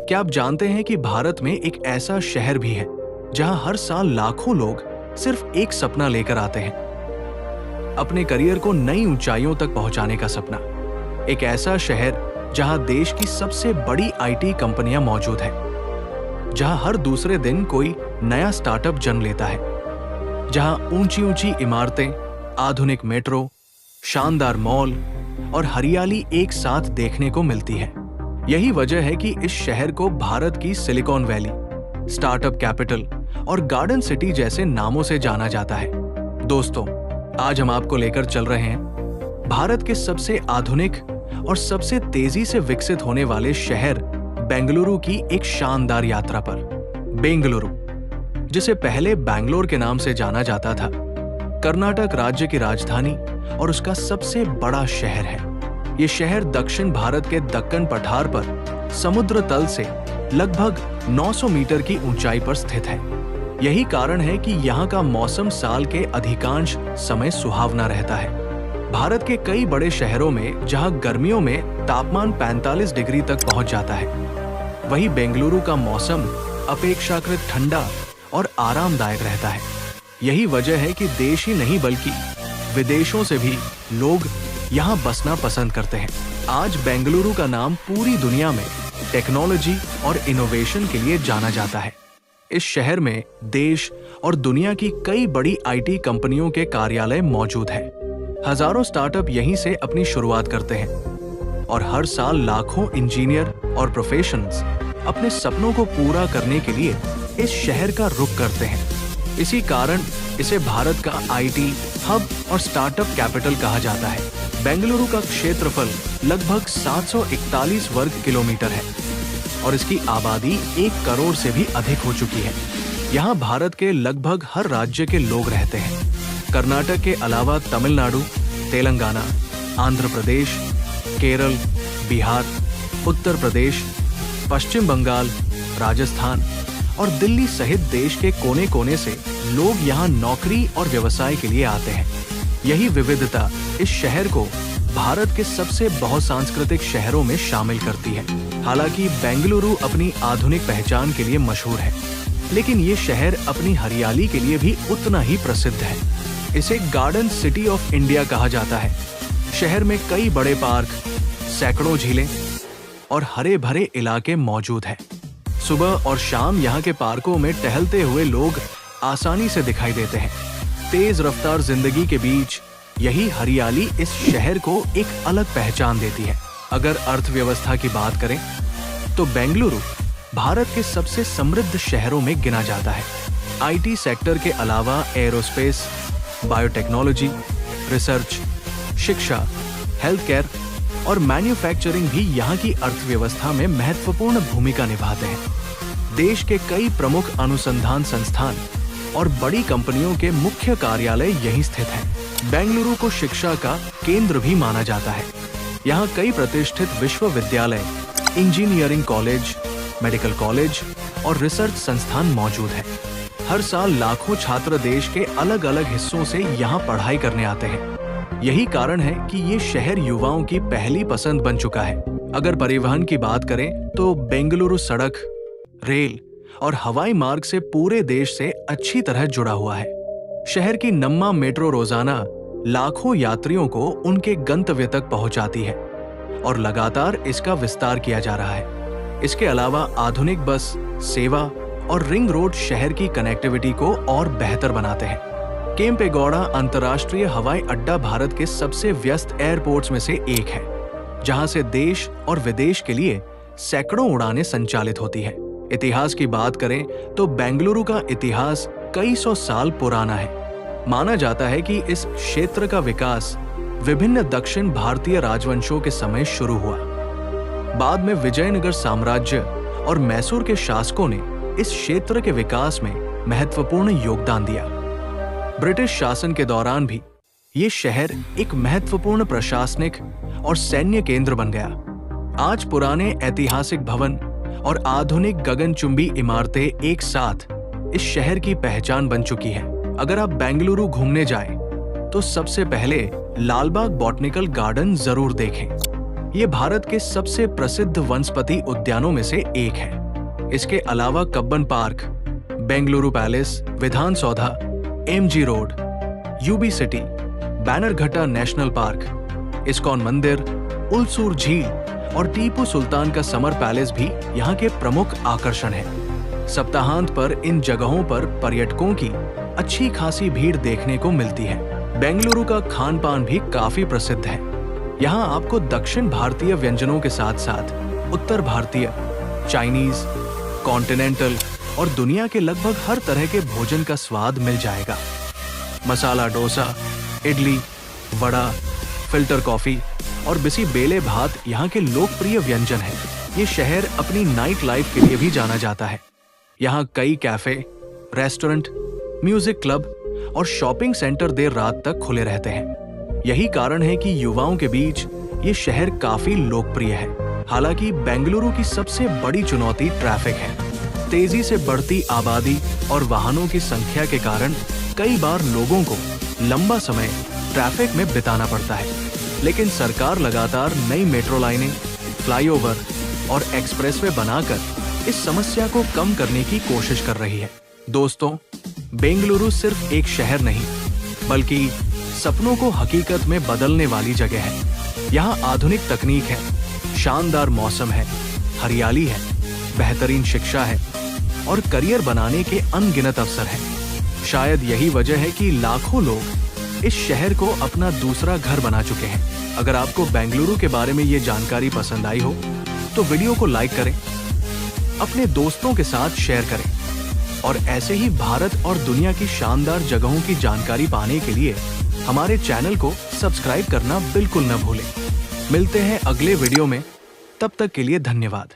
क्या आप जानते हैं कि भारत में एक ऐसा शहर भी है जहां हर साल लाखों लोग सिर्फ एक सपना लेकर आते हैं, अपने करियर को नई ऊंचाइयों तक पहुंचाने का सपना। एक ऐसा शहर जहां देश की सबसे बड़ी आईटी कंपनियां मौजूद हैं, जहां हर दूसरे दिन कोई नया स्टार्टअप जन्म लेता है, जहां ऊंची ऊंची इमारतें, आधुनिक मेट्रो, शानदार मॉल और हरियाली एक साथ देखने को मिलती है। यही वजह है कि इस शहर को भारत की सिलिकॉन वैली, स्टार्टअप कैपिटल और गार्डन सिटी जैसे नामों से जाना जाता है। दोस्तों, आज हम आपको लेकर चल रहे हैं भारत के सबसे आधुनिक और सबसे तेजी से विकसित होने वाले शहर बेंगलुरु की एक शानदार यात्रा पर। बेंगलुरु, जिसे पहले बैंगलोर के नाम से जाना जाता था, कर्नाटक राज्य की राजधानी और उसका सबसे बड़ा शहर है। ये शहर दक्षिण भारत के दक्कन पठार पर समुद्र तल से लगभग 900 मीटर की ऊंचाई पर स्थित है। यही कारण है कि यहाँ का मौसम साल के अधिकांश समय सुहावना रहता है। भारत के कई बड़े शहरों में जहाँ गर्मियों में तापमान 45 डिग्री तक पहुंच जाता है, वहीं बेंगलुरु का मौसम अपेक्षाकृत ठंडा और आरामदायक रहता है। यही वजह है कि देश ही नहीं बल्कि विदेशों से भी लोग यहाँ बसना पसंद करते हैं। आज बेंगलुरु का नाम पूरी दुनिया में टेक्नोलॉजी और इनोवेशन के लिए जाना जाता है। इस शहर में देश और दुनिया की कई बड़ी आईटी कंपनियों के कार्यालय मौजूद हैं। हजारों स्टार्टअप यहीं से अपनी शुरुआत करते हैं और हर साल लाखों इंजीनियर और प्रोफेशनल्स अपने सपनों को पूरा करने के लिए इस शहर का रुख करते हैं। इसी कारण इसे भारत का आईटी हब और स्टार्टअप कैपिटल कहा जाता है। बेंगलुरु का क्षेत्रफल लगभग 741 वर्ग किलोमीटर है और इसकी आबादी 1 करोड़ से भी अधिक हो चुकी है। यहाँ भारत के लगभग हर राज्य के लोग रहते हैं। कर्नाटक के अलावा तमिलनाडु, तेलंगाना, आंध्र प्रदेश, केरल, बिहार, उत्तर प्रदेश, पश्चिम बंगाल, राजस्थान और दिल्ली सहित देश के कोने कोने से लोग यहाँ नौकरी और व्यवसाय के लिए आते हैं। यही विविधता इस शहर को भारत के सबसे बहुसांस्कृतिक शहरों में शामिल करती है। हालांकि बेंगलुरु अपनी आधुनिक पहचान के लिए मशहूर है, लेकिन ये शहर अपनी हरियाली के लिए भी उतना ही प्रसिद्ध है। इसे गार्डन सिटी ऑफ इंडिया कहा जाता है। शहर में कई बड़े पार्क, सैकड़ों झीलें और हरे भरे इलाके मौजूद हैं। सुबह और शाम यहाँ के पार्कों में टहलते हुए लोग आसानी से दिखाई देते हैं। तेज रफ्तार जिंदगी के बीच यही हरियाली इस शहर को एक अलग पहचान देती है। अगर अर्थव्यवस्था की बात करें तो बेंगलुरु भारत के सबसे समृद्ध शहरों में गिना जाता है। आईटी सेक्टर के अलावा एरोस्पेस, बायोटेक्नोलॉजी, रिसर्च, शिक्षा, हेल्थ केयर और मैन्युफैक्चरिंग भी यहाँ की अर्थव्यवस्था में महत्वपूर्ण भूमिका निभाते हैं। देश के कई प्रमुख अनुसंधान संस्थान और बड़ी कंपनियों के मुख्य कार्यालय यहीं स्थित हैं। बेंगलुरु को शिक्षा का केंद्र भी माना जाता है। यहाँ कई प्रतिष्ठित विश्वविद्यालय, इंजीनियरिंग कॉलेज, मेडिकल कॉलेज और रिसर्च संस्थान मौजूद हैं। हर साल लाखों छात्र देश के अलग अलग हिस्सों से यहाँ पढ़ाई करने आते हैं। यही कारण है कि ये शहर युवाओं की पहली पसंद बन चुका है। अगर परिवहन की बात करें तो बेंगलुरु सड़क, रेल और हवाई मार्ग से पूरे देश से अच्छी तरह जुड़ा हुआ है। शहर की नम्मा मेट्रो रोजाना लाखों यात्रियों को उनके गंतव्य तक पहुंचाती है और लगातार इसका विस्तार किया जा रहा है। इसके अलावा आधुनिक बस सेवा और रिंग रोड शहर की कनेक्टिविटी को और बेहतर बनाते हैं। केम्पेगौड़ा अंतर्राष्ट्रीय हवाई अड्डा भारत के सबसे व्यस्त एयरपोर्ट्स में से एक है, जहां से देश और विदेश के लिए सैकड़ों उड़ानें संचालित होती हैं। इतिहास की बात करें तो बेंगलुरु का इतिहास कई सौ साल पुराना है। माना जाता है कि इस क्षेत्र का विकास विभिन्न दक्षिण भारतीय राजवंशों के समय शुरू हुआ। बाद में विजयनगर साम्राज्य और मैसूर के शासकों ने इस क्षेत्र के विकास में महत्वपूर्ण योगदान दिया। ब्रिटिश शासन के दौरान भी ये शहर एक महत्वपूर्ण प्रशासनिक और सैन्य केंद्र बन गया। आज पुराने ऐतिहासिक भवन और आधुनिक गगनचुंबी इमारतें एक साथ इस शहर की पहचान बन चुकी हैं। अगर आप बेंगलुरु घूमने जाएं, तो सबसे पहले लालबाग बॉटनिकल गार्डन जरूर देखें। ये भारत के सबसे प्रसिद्ध वनस्पति उद्यानों में से एक है। इसके अलावा Cubbon park, Bengaluru palace, Vidhana Soudha, MG road, UB city, Bannerghatta national park, ISKCON मंदिर, उलसूर झील और टीपू सुल्तान का समर पैलेस भी यहाँ के प्रमुख आकर्षण हैं। सप्ताहांत पर इन जगहों पर पर्यटकों की अच्छी खासी भीड़ देखने को मिलती है। बेंगलुरु का खान पान भी काफी प्रसिद्ध है। यहाँ आपको दक्षिण भारतीय व्यंजनों के साथ साथ उत्तर भारतीय, चाइनीज, कॉन्टिनेंटल और दुनिया के लगभग हर तरह के भोजन का स्वाद मिल जाएगा। मसाला डोसा, इडली, वड़ा, फिल्टर कॉफी और बिसी बेले भात यहाँ के लोकप्रिय व्यंजन हैं। ये शहर अपनी नाइट लाइफ के लिए भी जाना जाता है। यहाँ कई कैफे, रेस्टोरेंट, म्यूजिक क्लब और शॉपिंग सेंटर देर रात तक खुले रहते हैं। यही कारण है कि युवाओं के बीच ये शहर काफी लोकप्रिय है। हालांकि बेंगलुरु की सबसे बड़ी चुनौती ट्रैफिक है। तेजी से बढ़ती आबादी और वाहनों की संख्या के कारण कई बार लोगों को लंबा समय ट्रैफिक में बिताना पड़ता है। लेकिन सरकार लगातार नई मेट्रो लाइनें, फ्लाईओवर और एक्सप्रेसवे बनाकर इस समस्या को कम करने की कोशिश कर रही है। दोस्तों, बेंगलुरु सिर्फ एक शहर नहीं, बल्कि सपनों को हकीकत में बदलने वाली जगह है। यहाँ आधुनिक तकनीक है, शानदार मौसम है, हरियाली है, बेहतरीन शिक्षा है और करियर बनाने के अनगिनत अवसर हैं। शायद यही वजह है कि लाखों लोग इस शहर को अपना दूसरा घर बना चुके हैं। अगर आपको बेंगलुरु के बारे में ये जानकारी पसंद आई हो तो वीडियो को लाइक करें, अपने दोस्तों के साथ शेयर करें और ऐसे ही भारत और दुनिया की शानदार जगहों की जानकारी पाने के लिए हमारे चैनल को सब्सक्राइब करना बिल्कुल न भूलें। मिलते हैं अगले वीडियो में, तब तक के लिए धन्यवाद।